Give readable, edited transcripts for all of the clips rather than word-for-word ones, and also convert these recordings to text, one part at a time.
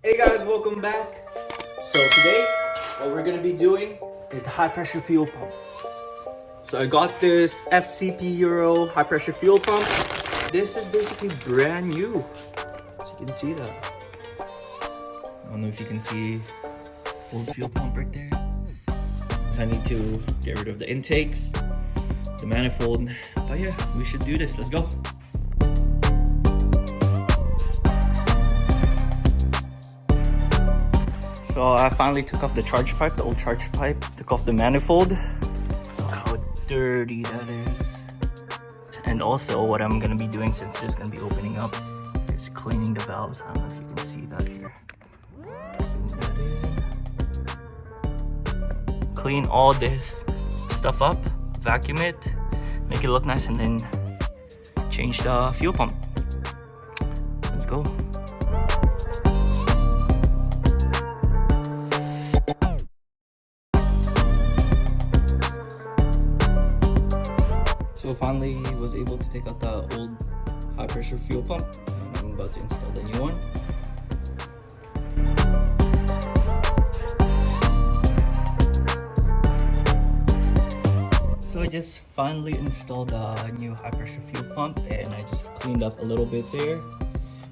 Hey guys, welcome back. So today, what we're gonna be doing is the high pressure fuel pump. So I got this F54 high pressure fuel pump. This is basically brand new. So you can see that. I don't know if you can see old fuel pump right there. So I need to get rid of the intakes, the manifold. But yeah, we should do this. Let's go. So I finally took off the charge pipe, the old charge pipe, took off the manifold. Look how dirty that is. And also what I'm gonna be doing, since it's gonna be opening up, is cleaning the valves. I don't know if you can see that here. Zoom that in. Clean all this stuff up, vacuum it, make it look nice, and then change the fuel pump. Let's go. So finally was able to take out the old high pressure fuel pump, and I'm about to install the new one. So I just finally installed the new high pressure fuel pump, and I just cleaned up a little bit there.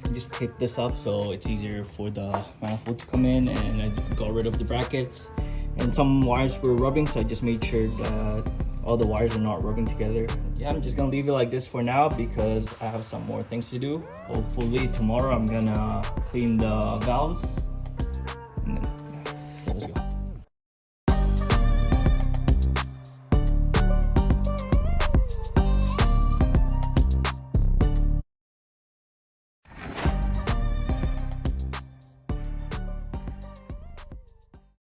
I just taped this up so it's easier for the manifold to come in, and I got rid of the brackets. And some wires were rubbing, so I just made sure that all the wires are not rubbing together. Yeah, I'm just gonna leave it like this for now because I have some more things to do. Hopefully tomorrow I'm gonna clean the valves and then